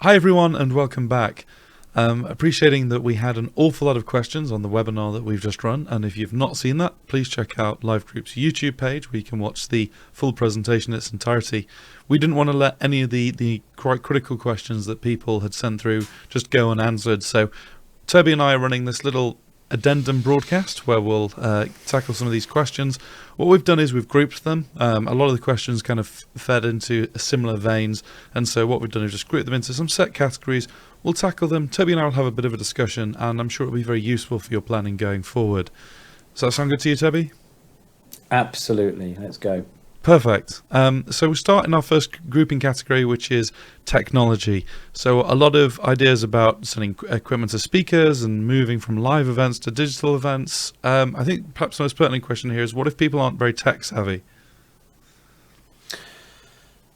Hi everyone and welcome back. Appreciating that we had an awful lot of questions on the webinar that we've just run, and if you've not seen that, please check out Live Group's YouTube page where you can watch the full presentation in its entirety. We didn't want to let any of the quite critical questions that people had sent through just go unanswered, so Toby and I are running this little addendum broadcast where we'll tackle some of these questions. What we've done is we've grouped them. A lot of the questions kind of fed into similar veins, and so what we've done is just group them into some set categories. We'll tackle them. Toby and I will have a bit of a discussion, and I'm sure it'll be very useful for your planning going forward. Does that sound good to you, Toby? Absolutely. Let's go. Perfect. So we start in our first grouping category, which is technology. So a lot of ideas about sending equipment to speakers and moving from live events to digital events. I think perhaps the most pertinent question here is, what if people aren't very tech savvy?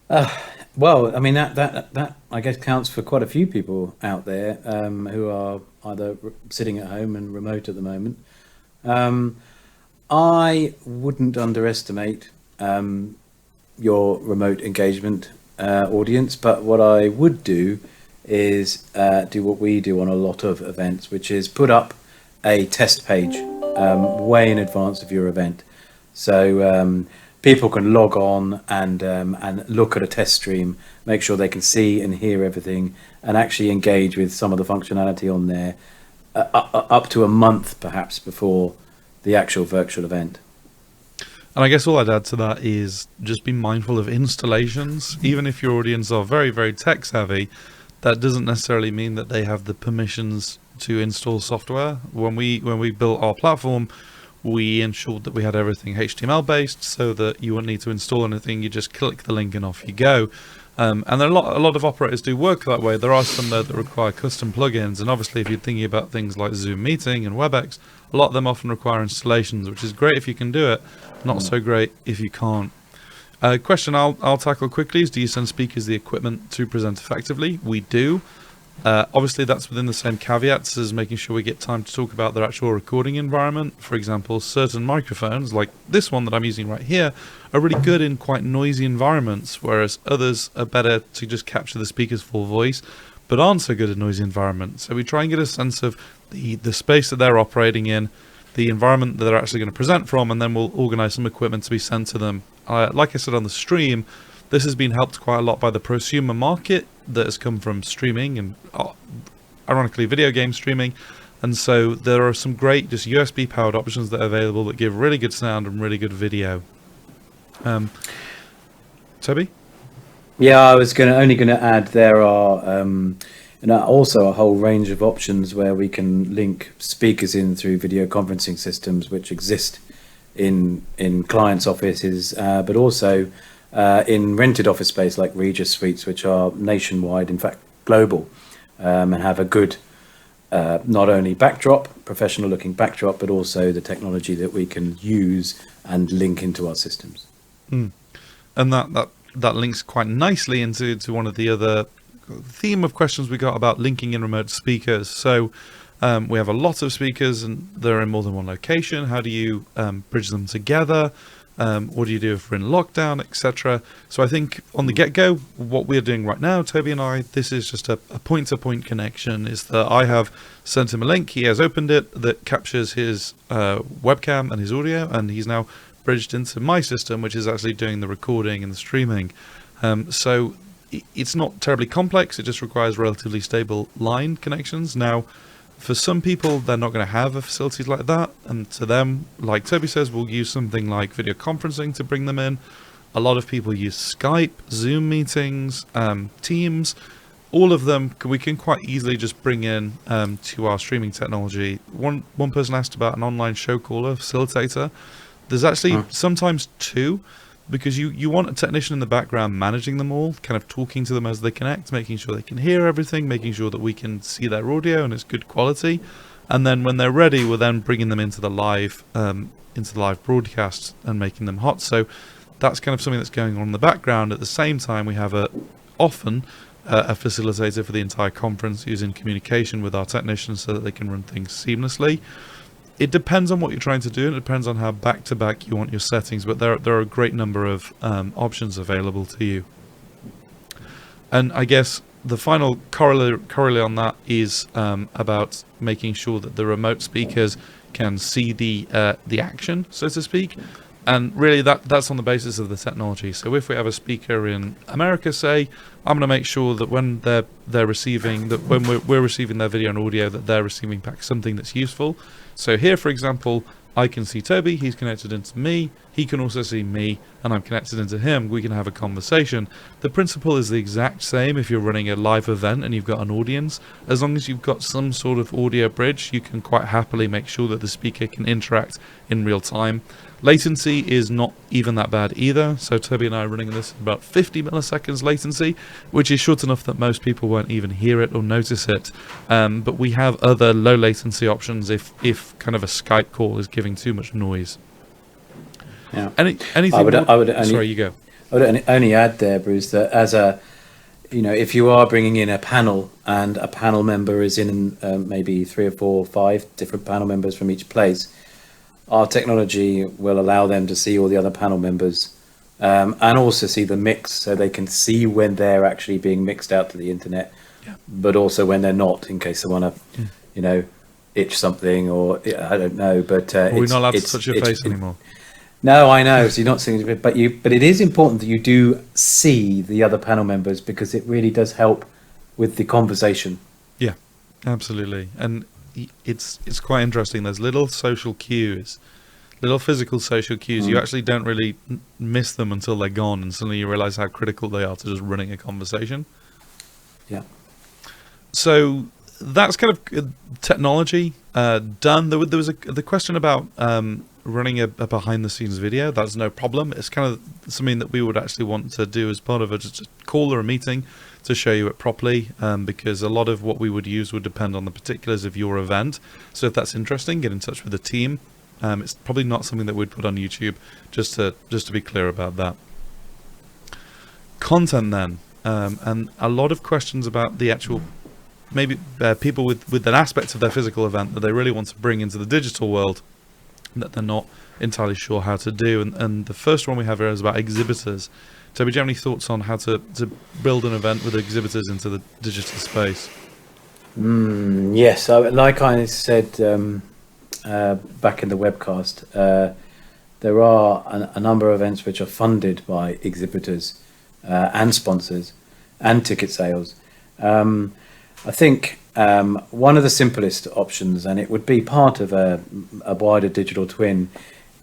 Well, I mean, that I guess counts for quite a few people out there who are either sitting at home and remote at the moment. I wouldn't underestimate your remote engagement audience, but what I would do is do what we do on a lot of events, which is put up a test page way in advance of your event, so people can log on and look at a test stream, make sure they can see and hear everything, and actually engage with some of the functionality on there up to a month perhaps before the actual virtual event. And I guess all I'd add to that is just be mindful of installations. Even if your audience are very, very tech savvy, that doesn't necessarily mean that they have the permissions to install software. When we built our platform, we ensured that we had everything HTML based so that you wouldn't need to install anything. You just click the link and off you go. And there are a lot of operators do work that way. There are some that require custom plugins, and obviously if you're thinking about things like Zoom Meeting and WebEx, a lot of them often require installations, which is great if you can do it, not so great if you can't. Question I'll tackle quickly is, do you send speakers the equipment to present effectively? We do. Obviously that's within the same caveats as making sure we get time to talk about their actual recording environment. For example, certain microphones, like this one that I'm using right here, are really good in quite noisy environments, whereas others are better to just capture the speaker's full voice, but aren't so good in noisy environments. So we try and get a sense of the space that they're operating in, the environment that they're actually going to present from, and then we'll organize some equipment to be sent to them. Like I said on the stream, this has been helped quite a lot by the prosumer market that has come from streaming and ironically video game streaming, and so there are some great just USB powered options that are available that give really good sound and really good video. Toby? Yeah, I was only going to add there are also a whole range of options where we can link speakers in through video conferencing systems which exist in clients' offices, but also in rented office space like Regus Suites, which are nationwide, in fact global, and have a good not only backdrop, professional looking backdrop, but also the technology that we can use and link into our systems. And that links quite nicely into one of the other theme of questions we got about linking in remote speakers. So we have a lot of speakers and they're in more than one location. How do you bridge them together? What do you do if we're in lockdown, etc.? So I think on the get-go, what we're doing right now, Toby and I, this is just a point-to-point connection, is that I have sent him a link, he has opened it, that captures his webcam and his audio, and he's now bridged into my system, which is actually doing the recording and the streaming. So it's not terribly complex, it just requires relatively stable line connections. Now, for some people, they're not going to have a facility like that, and to them, like Toby says, we'll use something like video conferencing to bring them in. A lot of people use Skype, Zoom meetings, Teams. All of them we can quite easily just bring in to our streaming technology. One person asked about an online show caller facilitator. There's actually sometimes two, because you want a technician in the background managing them all, kind of talking to them as they connect, making sure they can hear everything, making sure that we can see their audio and it's good quality. And then when they're ready, we're then bringing them into the live broadcast and making them hot. So that's kind of something that's going on in the background. At the same time, we have often a facilitator for the entire conference who's in communication with our technicians so that they can run things seamlessly. It depends on what you're trying to do, and it depends on how back-to-back you want your settings, but there are a great number of options available to you. And I guess the final corollary on that is about making sure that the remote speakers can see the action, so to speak. And really, that's on the basis of the technology. So if we have a speaker in America, say, I'm going to make sure that when they're receiving that when we're receiving their video and audio, that they're receiving back something that's useful. So here, for example, I can see Toby, he's connected into me, he can also see me, and I'm connected into him. We can have a conversation. The principle is the exact same if you're running a live event and you've got an audience. As long as you've got some sort of audio bridge, you can quite happily make sure that the speaker can interact in real time. Latency is not even that bad either. So Toby and I are running this at about 50 milliseconds latency, which is short enough that most people won't even hear it or notice it. But we have other low latency options if kind of a Skype call is giving too much noise. Yeah. Anything I would only, sorry, you go. I would only add there, Bruce, that as a, if you are bringing in a panel and a panel member is in maybe 3 or 4 or 5 different panel members from each place, our technology will allow them to see all the other panel members and also see the mix, so they can see when they're actually being mixed out to the internet, but also when they're not, in case they want to, itch something or I don't know. But we're not allowed to touch your face anymore. No, I know. So you're not seeing it, but it is important that you do see the other panel members, because it really does help with the conversation. Yeah, absolutely. And it's quite interesting. There's little social cues, little physical social cues. You actually don't really miss them until they're gone, and suddenly you realize how critical they are to just running a conversation. Yeah. So that's kind of technology done. There was the question about running a behind-the-scenes video. That's no problem. It's kind of something that we would actually want to do as part of just a call or a meeting to show you it properly, because a lot of what we would use would depend on the particulars of your event. So if that's interesting, get in touch with the team. It's probably not something that we'd put on YouTube, just to be clear about that. Content then, and a lot of questions about the actual, maybe people with an aspect of their physical event that they really want to bring into the digital world that they're not entirely sure how to do. And the first one we have here is about exhibitors. Toby, do you have any thoughts on how to build an event with exhibitors into the digital space? Yes, like I said back in the webcast, there are a number of events which are funded by exhibitors and sponsors and ticket sales. I think one of the simplest options, and it would be part of a wider digital twin,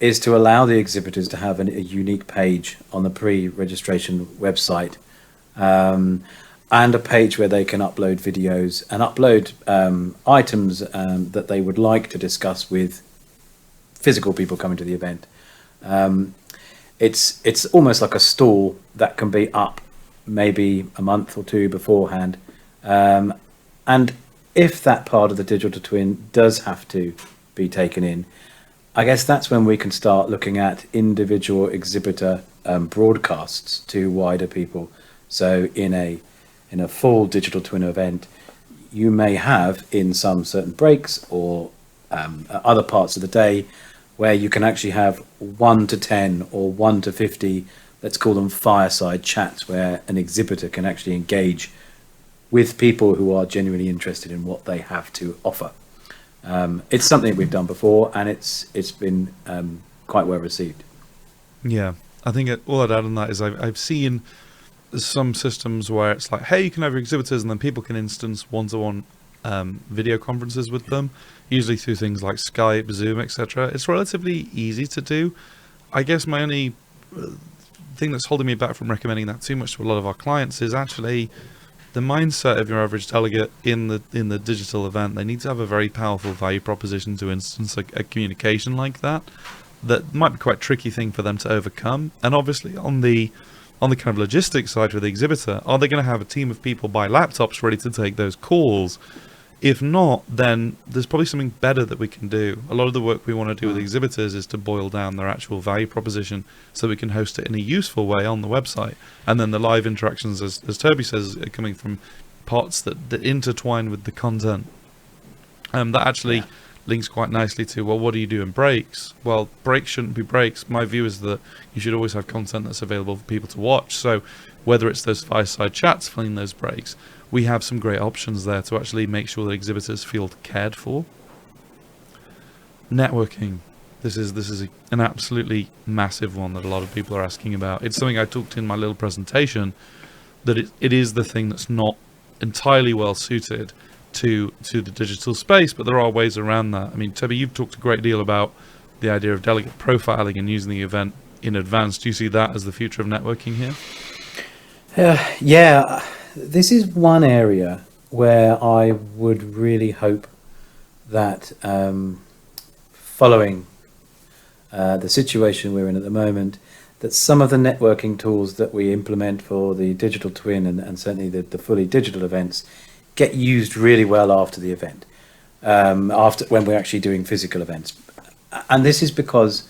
is to allow the exhibitors to have a unique page on the pre-registration website, and a page where they can upload videos and upload items that they would like to discuss with physical people coming to the event. It's almost like a stall that can be up maybe a month or 2 beforehand. And if that part of the digital twin does have to be taken in, I guess that's when we can start looking at individual exhibitor broadcasts to wider people. So in a full digital twin event, you may have in some certain breaks or other parts of the day where you can actually have 1 to 10 or 1 to 50, let's call them fireside chats, where an exhibitor can actually engage with people who are genuinely interested in what they have to offer. It's something we've done before, and it's been quite well received. Yeah, I think all I'd add on that is I've seen some systems where it's like, hey, you can have your exhibitors, and then people can instance one-to-one video conferences with them, usually through things like Skype, Zoom, etc. It's relatively easy to do. I guess my only thing that's holding me back from recommending that too much to a lot of our clients is actually the mindset of your average delegate in the digital event. They need to have a very powerful value proposition to instance a communication like that. That might be quite a tricky thing for them to overcome. And obviously on the kind of logistics side for the exhibitor, are they going to have a team of people by laptops ready to take those calls? If not, then there's probably something better that we can do. A lot of the work we want to do with exhibitors is to boil down their actual value proposition so we can host it in a useful way on the website. And then the live interactions, as Toby says, are coming from parts that intertwine with the content. That actually links quite nicely to, well, what do you do in breaks? Well, breaks shouldn't be breaks. My view is that you should always have content that's available for people to watch. So whether it's those fireside chats filling those breaks, we have some great options there to actually make sure that exhibitors feel cared for. Networking. This is an absolutely massive one that a lot of people are asking about. It's something I talked in my little presentation, that it is the thing that's not entirely well suited to the digital space, but there are ways around that. I mean, Toby, you've talked a great deal about the idea of delegate profiling and using the event in advance. Do you see that as the future of networking here? Yeah, this is one area where I would really hope that following the situation we're in at the moment, that some of the networking tools that we implement for the digital twin and certainly the fully digital events get used really well after the event, after when we're actually doing physical events. And this is because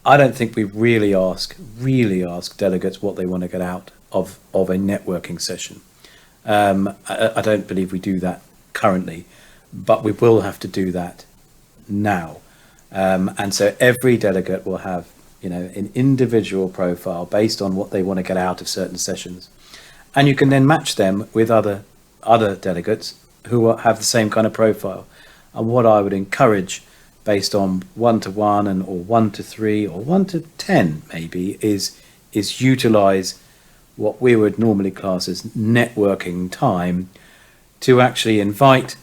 I don't think we really ask delegates what they want to get out of a networking session. I don't believe we do that currently, but we will have to do that now. And so every delegate will have, an individual profile based on what they want to get out of certain sessions. And you can then match them with other delegates who have the same kind of profile. And what I would encourage, based on 1-to-1 or 1-to-3 or 1-to-10 maybe, is utilize what we would normally class as networking time to actually invite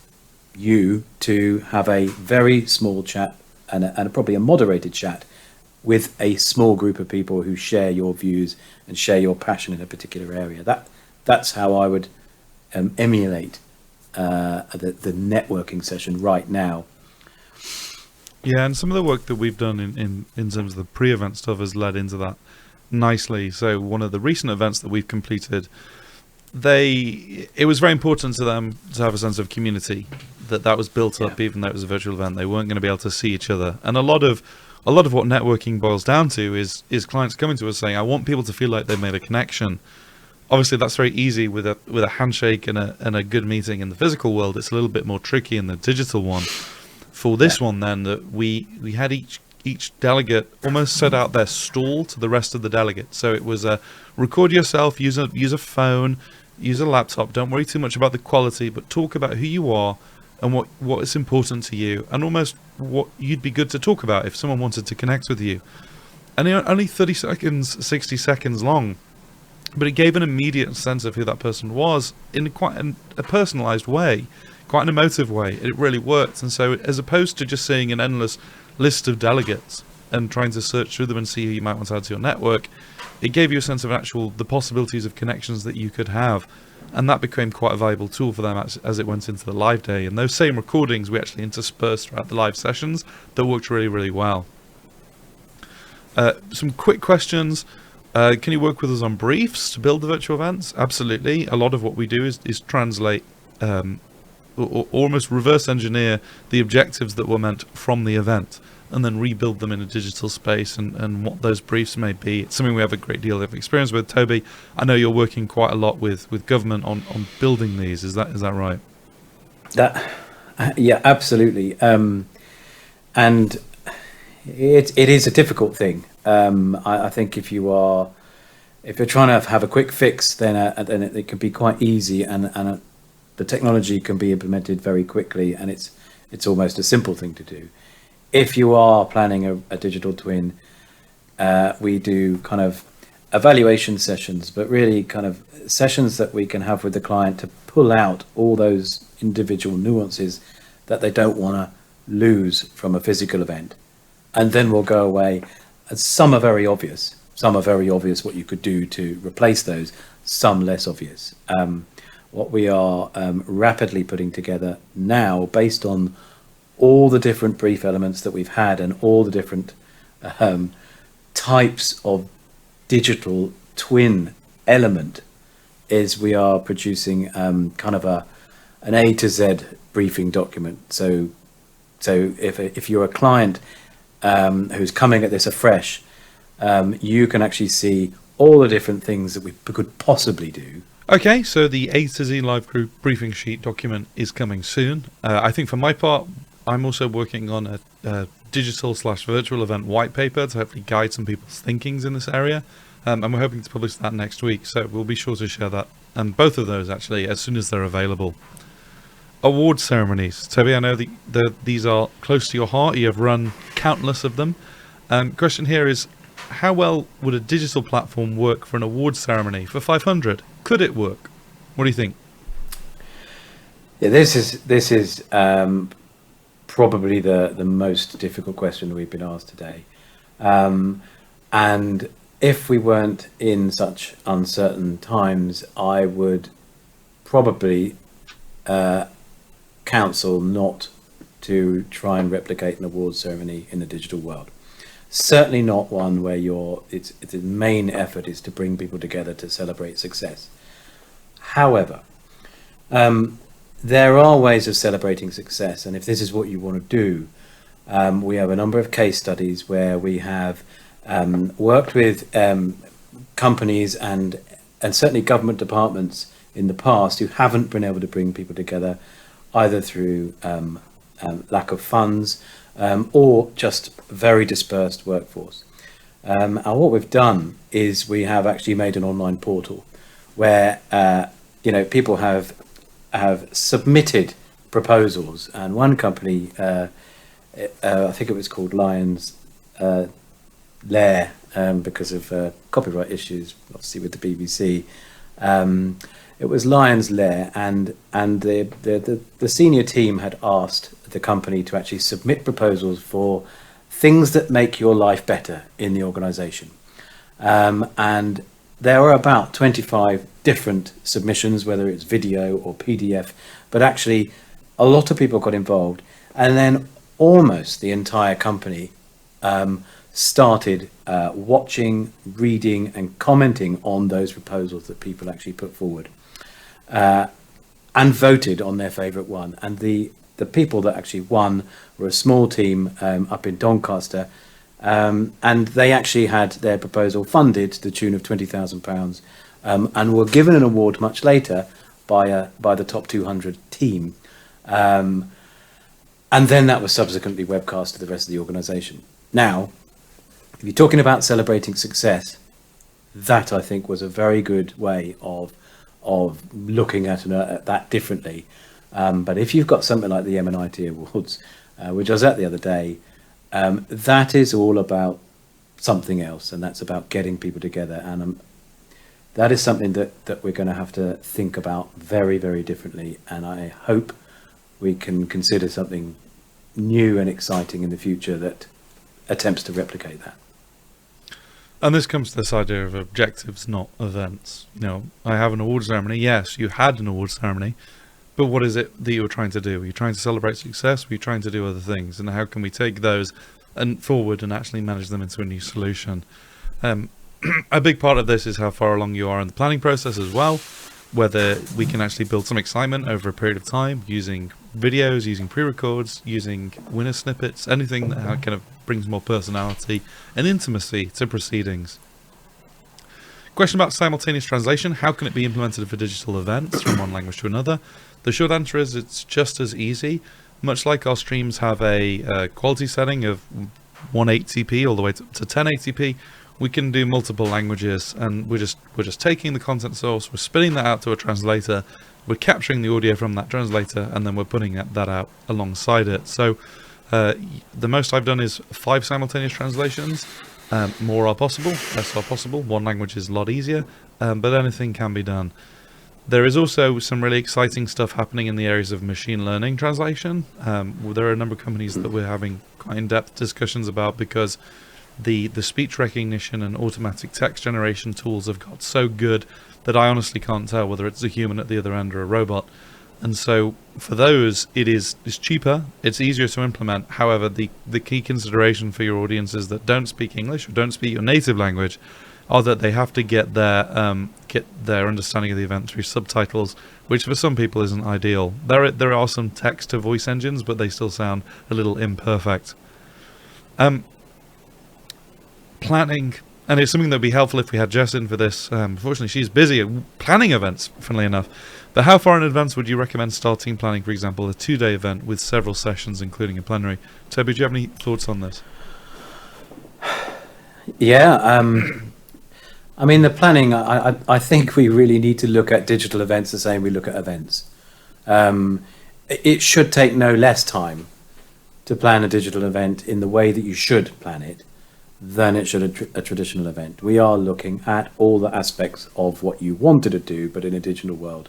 you to have a very small chat and probably a moderated chat with a small group of people who share your views and share your passion in a particular area. That's how I would emulate the networking session right now. Yeah, and some of the work that we've done in terms of the pre-event stuff has led into that nicely. So one of the recent events that we've completed, it was very important to them to have a sense of community, that was built up, even though it was a virtual event. They weren't going to be able to see each other. And a lot of what networking boils down to is clients coming to us saying, I want people to feel like they've made a connection. Obviously, that's very easy with a handshake and a good meeting in the physical world. It's a little bit more tricky in the digital one. For this one, then, that we had each delegate almost set out their stall to the rest of the delegates. So it was record yourself, use a phone, use a laptop. Don't worry too much about the quality, but talk about who you are and what is important to you, and almost what you'd be good to talk about if someone wanted to connect with you. And only 30 seconds, 60 seconds long, but it gave an immediate sense of who that person was in quite a personalized way, quite an emotive way. It really worked. And so as opposed to just seeing an endless list of delegates and trying to search through them and see who you might want to add to your network, it gave you a sense of the possibilities of connections that you could have. And that became quite a valuable tool for them as it went into the live day. And those same recordings we actually interspersed throughout the live sessions that worked really, really well. Some quick questions. Can you work with us on briefs to build the virtual events? Absolutely. A lot of what we do is translate or almost reverse engineer the objectives that were meant from the event and then rebuild them in a digital space and what those briefs may be. It's something we have a great deal of experience with. Toby, I know you're working quite a lot with government on building these. Is that right? Yeah, absolutely. And it is a difficult thing. I think if you're trying to have a quick fix, then it can be quite easy, and the technology can be implemented very quickly, and it's almost a simple thing to do. If you are planning a digital twin, we do kind of evaluation sessions, but really kind of sessions that we can have with the client to pull out all those individual nuances that they don't want to lose from a physical event. And then we'll go away. And some are very obvious. Some are very obvious what you could do to replace those, some less obvious. What we are rapidly putting together now, based on all the different brief elements that we've had and all the different types of digital twin element, is we are producing kind of an A to Z briefing document. So if you're a client who's coming at this afresh, you can actually see all the different things that we could possibly do. Okay, so the A to Z live group briefing sheet document is coming soon. I think for my part, I'm also working on a digital/virtual event white paper to hopefully guide some people's thinkings in this area. and we're hoping to publish that next week. So we'll be sure to share that, and both of those actually as soon as they're available. Award ceremonies, Toby. I know these are close to your heart. You have run countless of them. Question here is, how well would a digital platform work for an award ceremony for 500? Could it work? What do you think? Yeah, this is probably the most difficult question we've been asked today. And if we weren't in such uncertain times, I would probably counsel not to try and replicate an award ceremony in the digital world. Certainly not one where its main effort is to bring people together to celebrate success. However, there are ways of celebrating success, and if this is what you want to do, we have a number of case studies where we have worked with companies and certainly government departments in the past who haven't been able to bring people together, either through lack of funds or just very dispersed workforce. And what we've done is we have actually made an online portal where people have submitted proposals, and one company, I think it was called Lions Lair, because of copyright issues, obviously with the BBC. It was Lions Lair, and the senior team had asked the company to actually submit proposals for things that make your life better in the organisation. And there were about 25 different submissions, whether it's video or PDF, but actually a lot of people got involved. And then almost the entire company started watching, reading and commenting on those proposals that people actually put forward, and voted on their favourite one. And the people that actually won were a small team up in Doncaster, and they actually had their proposal funded to the tune of £20,000, and were given an award much later by the top 200 team. And then that was subsequently webcast to the rest of the organisation. Now, if you're talking about celebrating success, that I think was a very good way of looking at that differently. But if you've got something like the M&IT Awards, which I was at the other day, that is all about something else, and that's about getting people together. And that is something that we're going to have to think about very, very differently. And I hope we can consider something new and exciting in the future that attempts to replicate that. And this comes to this idea of objectives, not events. I have an award ceremony. Yes, you had an award ceremony, but what is it that you were trying to do? Were you trying to celebrate success? Were you trying to do other things? And how can we take those and forward and actually manage them into a new solution? A big part of this is how far along you are in the planning process as well, whether we can actually build some excitement over a period of time using videos, using pre-records, using winner snippets, anything that kind of brings more personality and intimacy to proceedings. Question about simultaneous translation. How can it be implemented for digital events from one language to another? The short answer is it's just as easy. Much like our streams have a quality setting of 180p all the way to 1080p, we can do multiple languages, and we're just taking the content source, we're spitting that out to a translator, we're capturing the audio from that translator, and then we're putting that out alongside it. So the most I've done is 5 simultaneous translations. More are possible, less are possible. One language is a lot easier, but anything can be done. There is also some really exciting stuff happening in the areas of machine learning translation. There are a number of companies that we're having quite in-depth discussions about, because the speech recognition and automatic text generation tools have got so good that I honestly can't tell whether it's a human at the other end or a robot. And so for those, it's cheaper, it's easier to implement. However, the key consideration for your audiences that don't speak English or don't speak your native language are that they have to get their understanding of the event through subtitles, which for some people isn't ideal. There are some text to voice engines, but they still sound a little imperfect. Planning, and it's something that would be helpful if we had Jess in for this. Unfortunately, she's busy at planning events, funnily enough. But how far in advance would you recommend starting planning, for example, a 2-day event with several sessions, including a plenary? Toby, do you have any thoughts on this? Yeah, I mean, the planning, I think we really need to look at digital events the same we look at events. It should take no less time to plan a digital event in the way that you should plan it than it should a traditional event. We are looking at all the aspects of what you wanted to do, but in a digital world.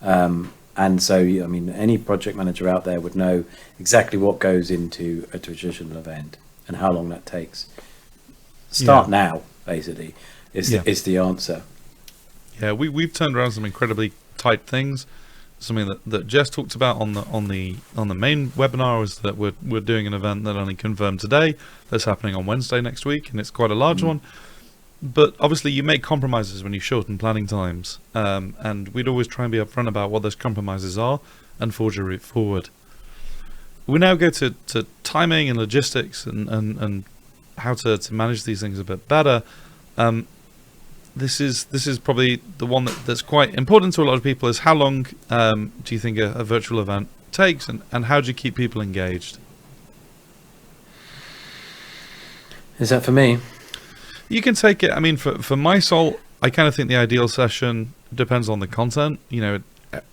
And so, I mean, any project manager out there would know exactly what goes into a traditional event and how long that takes. Start now, basically, is the answer. Yeah, we've turned around some incredibly tight things. Something that Jess talked about on the main webinar is that we're doing an event that only confirmed today that's happening on Wednesday next week, and it's quite a large one. But obviously you make compromises when you shorten planning times, and we'd always try and be upfront about what those compromises are and forge a route forward. We now go to timing and logistics and how to manage these things a bit better. This is probably the one that's quite important to a lot of people, is how long do you think a virtual event takes, and how do you keep people engaged? Is that for me? You can take it. I mean, for my soul, I kind of think the ideal session depends on the content. You know,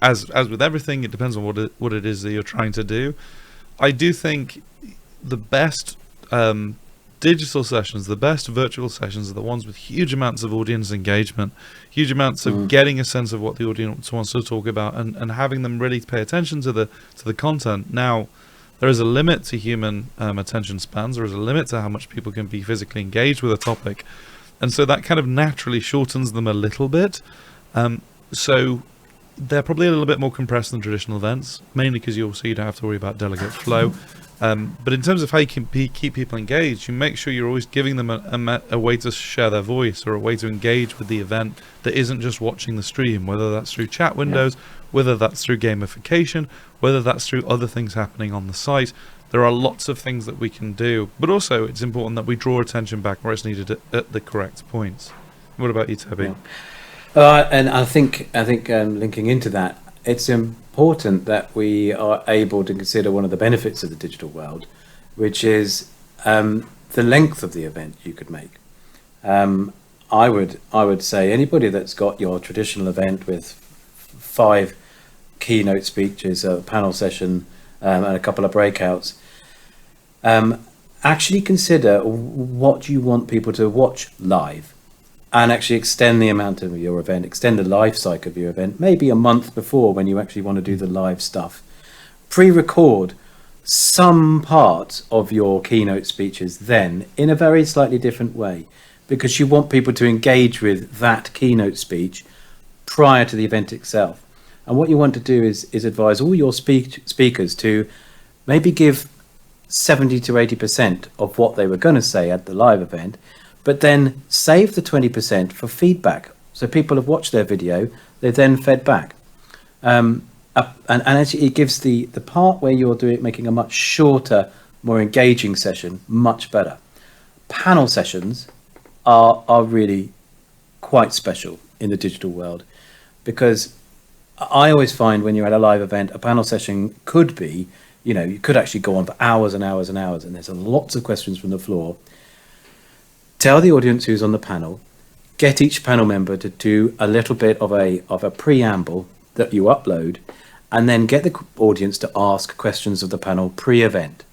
as with everything, it depends on what it is that you're trying to do. I do think the best digital sessions, the best virtual sessions, are the ones with huge amounts of audience engagement, huge amounts of getting a sense of what the audience wants to talk about, and having them really pay attention to the content. Now, there is a limit to human attention spans. There is a limit to how much people can be physically engaged with a topic, and so that kind of naturally shortens them a little bit. So they're probably a little bit more compressed than traditional events, mainly because you don't have to worry about delegate flow. But in terms of how you can keep people engaged, you make sure you're always giving them a way to share their voice, or a way to engage with the event that isn't just watching the stream, whether that's through chat windows, whether that's through gamification, whether that's through other things happening on the site. There are lots of things that we can do, but also it's important that we draw attention back where it's needed at the correct points. What about you, Toby? And I think linking into that, it's important that we are able to consider one of the benefits of the digital world, which is the length of the event you could make. I would say anybody that's got your traditional event with 5 keynote speeches, a panel session, and a couple of breakouts, actually consider what you want people to watch live, and actually extend the amount of your event, extend the life cycle of your event, maybe a month before when you actually want to do the live stuff. Pre-record some parts of your keynote speeches then in a very slightly different way, because you want people to engage with that keynote speech prior to the event itself. And what you want to do is advise all your speakers to maybe give 70 to 80% of what they were going to say at the live event, but then save the 20% for feedback. So people have watched their video, they then fed back. And actually it gives the part where you're making a much shorter, more engaging session much better. Panel sessions are really quite special in the digital world, because I always find when you're at a live event, a panel session could be, you could actually go on for hours and hours and hours, and there's lots of questions from the floor. Tell the audience who's on the panel, get each panel member to do a little bit of a preamble that you upload, and then get the audience to ask questions of the panel pre-event.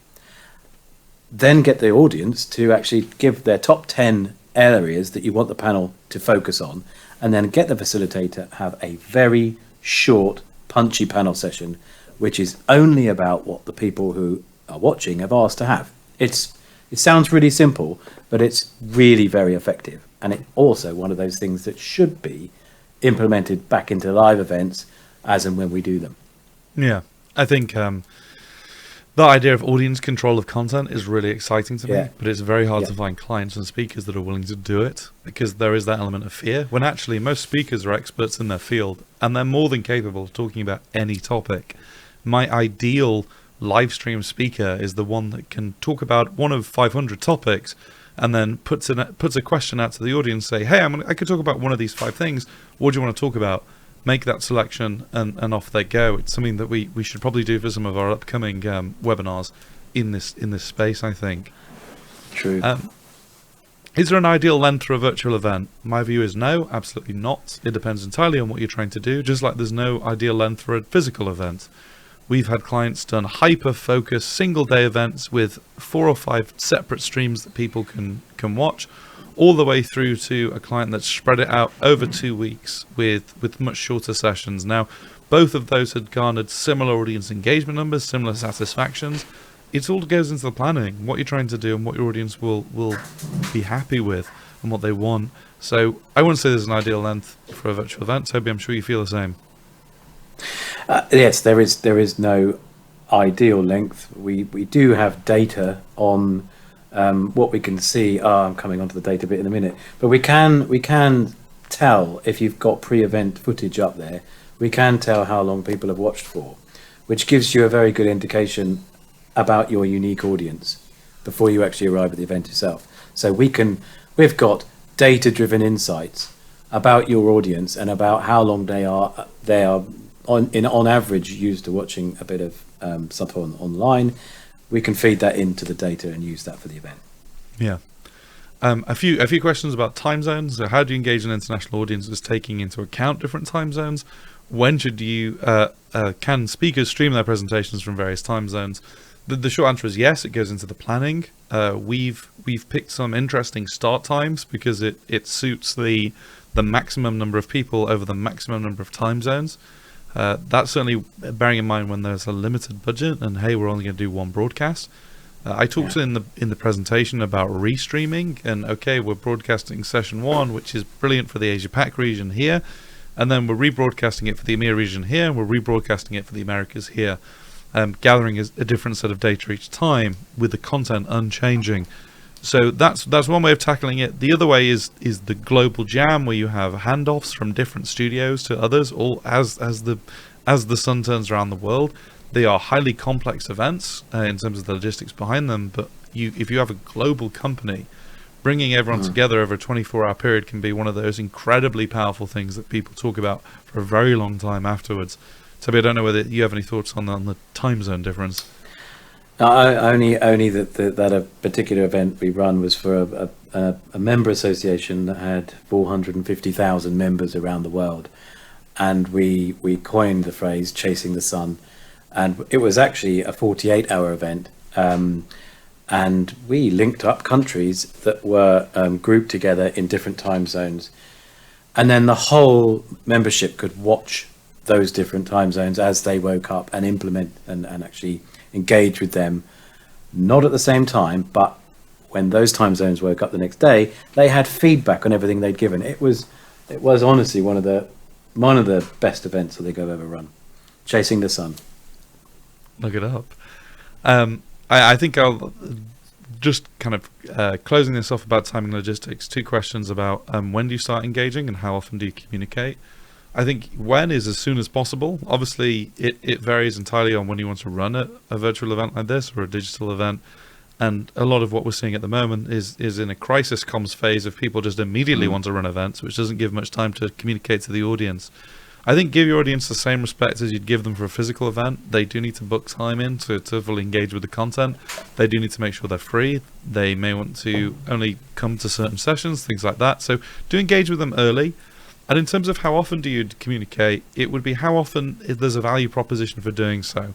Then get the audience to actually give their top 10 areas that you want the panel to focus on, and then get the facilitator to have a very short, punchy panel session, which is only about what the people who are watching have asked to have. It sounds really simple, but it's really very effective. And it's also one of those things that should be implemented back into live events as and when we do them. Yeah, I think the idea of audience control of content is really exciting to me, but it's very hard to find clients and speakers that are willing to do it, because there is that element of fear, when actually most speakers are experts in their field, and they're more than capable of talking about any topic. My ideal live stream speaker is the one that can talk about one of 500 topics, and then puts a question out to the audience, say, hey, I could talk about one of these 5 things. What do you want to talk about? Make that selection, and off they go. It's something that we should probably do for some of our upcoming webinars in this space, I think. True. Is there an ideal length for a virtual event? My view is no, absolutely not. It depends entirely on what you're trying to do, just like there's no ideal length for a physical event. We've had clients done hyper-focused single-day events with 4 or 5 separate streams that people can watch, all the way through to a client that's spread it out over 2 weeks with much shorter sessions. Now, both of those had garnered similar audience engagement numbers, similar satisfactions. It all goes into the planning, what you're trying to do and what your audience will be happy with and what they want. So I wouldn't say there's an ideal length for a virtual event. Toby, I'm sure you feel the same. Yes, there is no ideal length. We do have data on what we can see. I'm coming onto the data bit in a minute, but we can tell if you've got pre-event footage up there. We can tell how long people have watched for, which gives you a very good indication about your unique audience before you actually arrive at the event itself. So we've got data-driven insights about your audience and about how long they are on average used to watching a bit of stuff online. We can feed that into the data and use that for the event. Yeah. A few questions about time zones. So how do you engage an international audience taking into account different time zones? When should you can speakers stream their presentations from various time zones? The short answer is yes. It goes into the planning. We've picked some interesting start times because it suits the maximum number of people over the maximum number of time zones. That's certainly bearing in mind when there's a limited budget and hey, we're only going to do one broadcast. I talked in the presentation about restreaming, and okay, we're broadcasting session 1, which is brilliant for the Asia Pac region here, and then we're rebroadcasting it for the EMEA region here, and we're rebroadcasting it for the Americas here, gathering a different set of data each time with the content unchanging. So that's one way of tackling it. The other way is the global jam, where you have handoffs from different studios to others, all as the sun turns around the world. They are highly complex events in terms of the logistics behind them, but if you have a global company, bringing everyone together over a 24-hour period can be one of those incredibly powerful things that people talk about for a very long time afterwards. Toby, I don't know whether you have any thoughts on the time zone difference. Only that a particular event we run was for a member association that had 450,000 members around the world, and we coined the phrase "chasing the sun," and it was actually a 48-hour event, and we linked up countries that were grouped together in different time zones, and then the whole membership could watch those different time zones as they woke up and implement and actually engage with them, not at the same time, but when those time zones woke up the next day, they had feedback on everything they'd given. It was honestly one of the best events I think I've ever run. Chasing the sun. Look it up. I think I'll just kind of closing this off about timing logistics. 2 questions about when do you start engaging and how often do you communicate? I think when is as soon as possible. Obviously, it varies entirely on when you want to run a virtual event like this or a digital event. And a lot of what we're seeing at the moment is in a crisis comms phase of people just immediately want to run events, which doesn't give much time to communicate to the audience. I think give your audience the same respect as you'd give them for a physical event. They do need to book time in to fully engage with the content. They do need to make sure they're free. They may want to only come to certain sessions, things like that. So do engage with them early. And in terms of how often do you communicate, it would be how often there's a value proposition for doing so.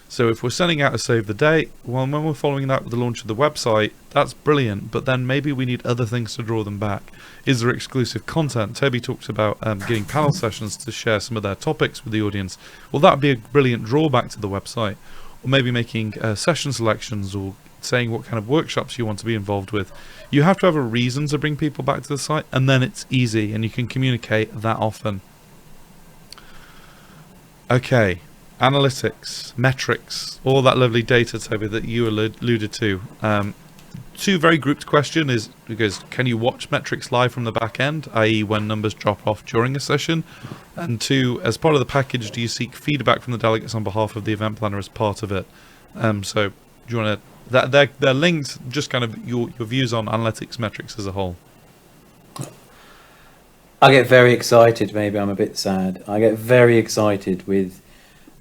So if we're sending out a save the date, well, when we're following that with the launch of the website, that's brilliant, but then maybe we need other things to draw them back. Is there exclusive content? Toby talked about getting panel sessions to share some of their topics with the audience. Well, that would be a brilliant drawback to the website. Or maybe making session selections or saying what kind of workshops you want to be involved with. You have to have a reason to bring people back to the site, and then it's easy and you can communicate that often. Okay, analytics, metrics, all that lovely data, Toby, that you alluded to. 2 very grouped question is because can you watch metrics live from the back end, i.e. when numbers drop off during a session? And 2, as part of the package, do you seek feedback from the delegates on behalf of the event planner as part of it? So do you want to... They're linked, just kind of your views on analytics metrics as a whole. I get very excited, maybe I'm a bit sad. I get very excited with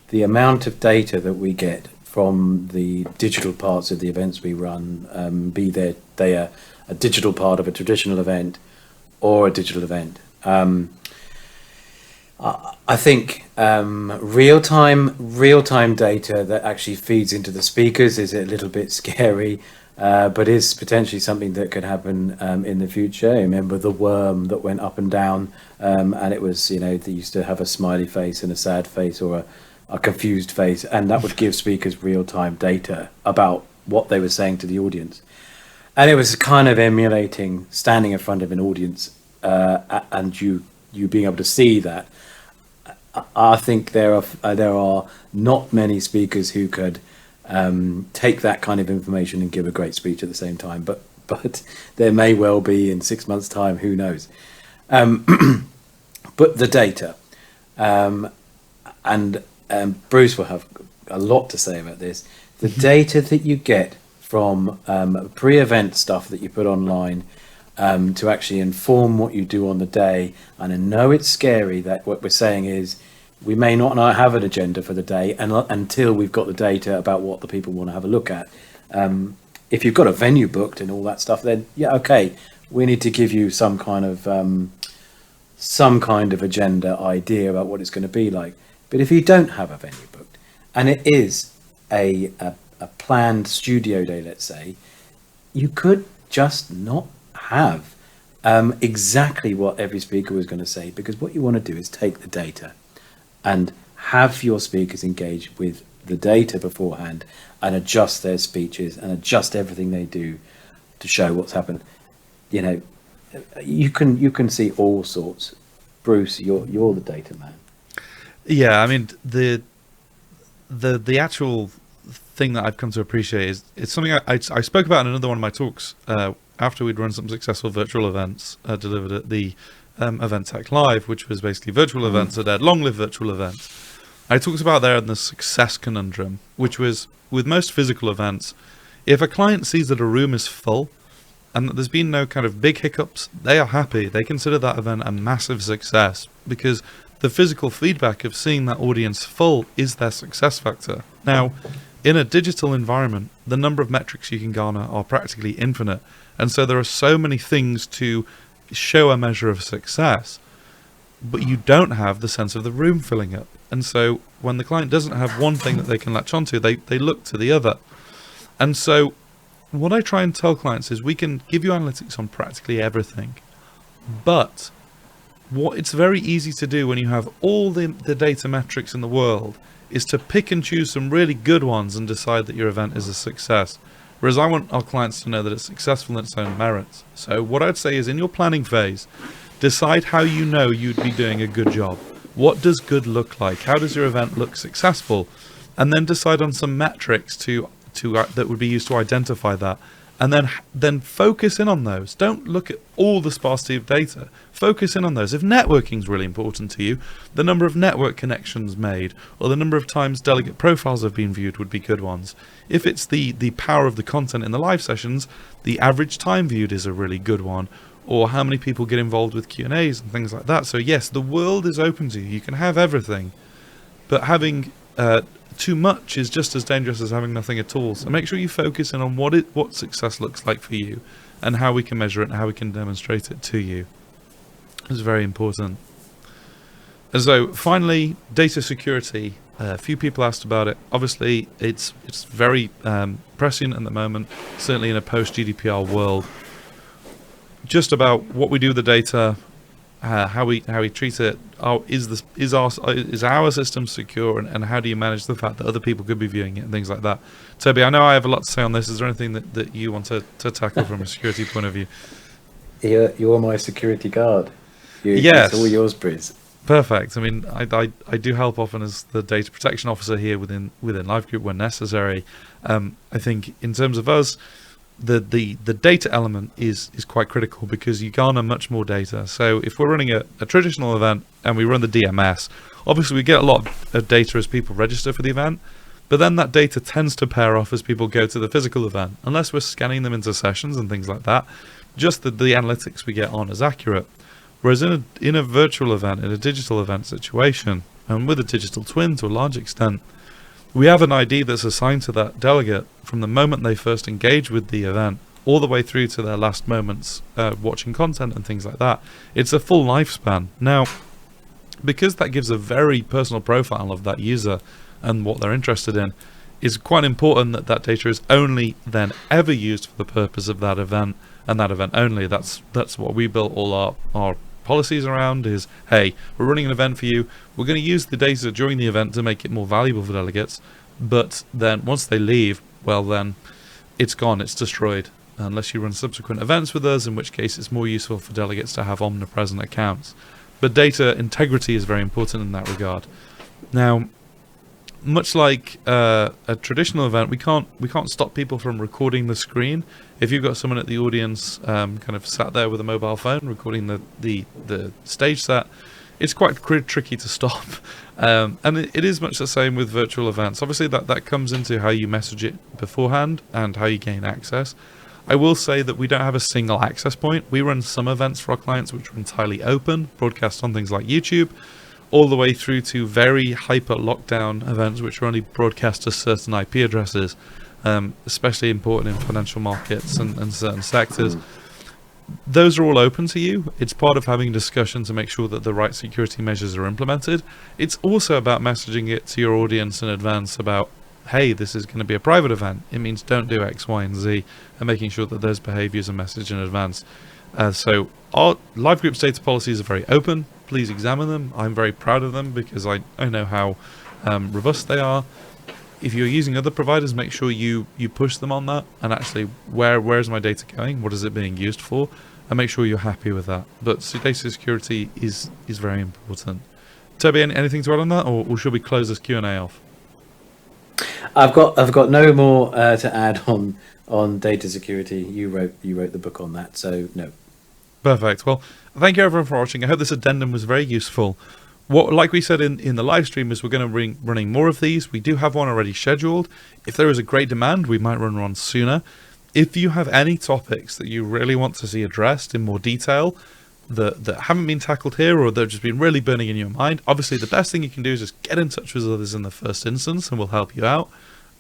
the amount of data that we get from the digital parts of the events we run, be they are a digital part of a traditional event or a digital event. I think real-time data that actually feeds into the speakers is a little bit scary, but is potentially something that could happen in the future. I remember the worm that went up and down, and it was, they used to have a smiley face and a sad face, or a confused face, and that would give speakers real-time data about what they were saying to the audience. And it was kind of emulating standing in front of an audience, and you being able to see that. I think there are not many speakers who could take that kind of information and give a great speech at the same time, but there may well be in 6 months' time. Who knows? But the data, and Bruce will have a lot to say about this. The data that you get from pre-event stuff that you put online to actually inform what you do on the day. And I know it's scary that what we're saying is we may not have an agenda for the day until we've got the data about what the people want to have a look at. If you've got a venue booked and all that stuff, then yeah, okay, we need to give you some kind of agenda idea about what it's going to be like. But if you don't have a venue booked and it is a planned studio day, let's say, you could just not have exactly what every speaker was going to say, because what you want to do is take the data and have your speakers engage with the data beforehand and adjust their speeches and adjust everything they do to show what's happened. You can see all sorts. Bruce, you're the data man. Yeah, I mean, the actual thing that I've come to appreciate is it's something I spoke about in another one of my talks after we'd run some successful virtual events delivered at the Event Tech Live, which was basically virtual events that had long-lived virtual events. I talked about there in the success conundrum, which was with most physical events, if a client sees that a room is full and that there's been no kind of big hiccups, they are happy. They consider that event a massive success because the physical feedback of seeing that audience full is their success factor. Now, in a digital environment, the number of metrics you can garner are practically infinite. And so there are so many things to show a measure of success, but you don't have the sense of the room filling up. And so when the client doesn't have one thing that they can latch onto, they look to the other. And so what I try and tell clients is we can give you analytics on practically everything, but what it's very easy to do when you have all the data metrics in the world is to pick and choose some really good ones and decide that your event is a success. Whereas I want our clients to know that it's successful in its own merits. So what I'd say is in your planning phase, decide how you know you'd be doing a good job. What does good look like? How does your event look successful? And then decide on some metrics that would be used to identify that. And then focus in on those. Don't look at all the sparsity of data. Focus in on those. If networking is really important to you, the number of network connections made or the number of times delegate profiles have been viewed would be good ones. If it's the power of the content in the live sessions, the average time viewed is a really good one. Or how many people get involved with Q&As and things like that. So yes, the world is open to you. You can have everything. But having too much is just as dangerous as having nothing at all. So make sure you focus in on what success looks like for you and how we can measure it and how we can demonstrate it to you. It's very important. And so finally, data security. A few people asked about it. Obviously, it's very prescient at the moment, certainly in a post-GDPR world. Just about what we do with the data, how we treat it. Is our system secure, and how do you manage the fact that other people could be viewing it and things like that? Toby, I know I have a lot to say on this. Is there anything that you want to tackle from a security point of view? You're my security guard. Yes, it's all yours, Bruce. Perfect. I mean, I do help often as the data protection officer here within Live Group when necessary. I think in terms of us, the data element is quite critical because you garner much more data. So if we're running a traditional event and we run the DMS, obviously we get a lot of data as people register for the event, but then that data tends to pair off as people go to the physical event, unless we're scanning them into sessions and things like that. Just the analytics we get on is accurate. Whereas in a virtual event, in a digital event situation, and with a digital twin to a large extent, we have an ID that's assigned to that delegate from the moment they first engage with the event all the way through to their last moments watching content and things like that. It's a full lifespan. Now, because that gives a very personal profile of that user and what they're interested in, it's quite important that that data is only then ever used for the purpose of that event, and that event only. That's what we built all our policies around is, hey, we're running an event for you. We're going to use the data during the event to make it more valuable for delegates. But then once they leave, well, then it's gone, it's destroyed. Unless you run subsequent events with us, in which case it's more useful for delegates to have omnipresent accounts. But data integrity is very important in that regard. Now, much like a traditional event, we can't stop people from recording the screen. If you've got someone at the audience kind of sat there with a mobile phone recording the stage set, it's quite tricky to stop. And it is much the same with virtual events. Obviously that comes into how you message it beforehand and how you gain access. I will say that we don't have a single access point. We run some events for our clients which are entirely open, broadcast on things like YouTube, all the way through to very hyper lockdown events which are only broadcast to certain IP addresses, especially important in financial markets and certain sectors. Those are all open to you. It's part of having a discussion to make sure that the right security measures are implemented. It's also about messaging it to your audience in advance about, hey, this is going to be a private event. It means don't do X, Y, and Z, and making sure that those behaviors are messaged in advance. So our live groups data policies are very open. Please examine them. I'm very proud of them because I know how robust they are. If you're using other providers, make sure you push them on that and actually where is my data going? What is it being used for? And make sure you're happy with that. But data security is very important. Toby, anything to add on that, or should we close this Q&A off? I've got no more to add on data security. You wrote the book on that, so no. Perfect. Well, thank you everyone for watching. I hope this addendum was very useful. Like we said in the live stream, is we're going to be running more of these. We do have one already scheduled. If there is a great demand, we might run one sooner. If you have any topics that you really want to see addressed in more detail that haven't been tackled here or that have just been really burning in your mind, obviously the best thing you can do is just get in touch with others in the first instance and we'll help you out.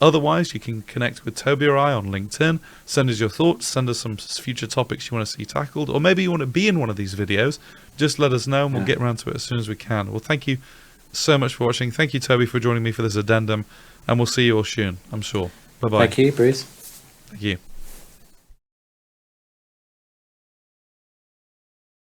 Otherwise, you can connect with Toby or I on LinkedIn, send us your thoughts, send us some future topics you want to see tackled, or maybe you want to be in one of these videos, just let us know and we'll get around to it as soon as we can. Well, thank you so much for watching. Thank you, Toby, for joining me for this addendum, and we'll see you all soon, I'm sure. Bye-bye. Thank you, Bruce. Thank you.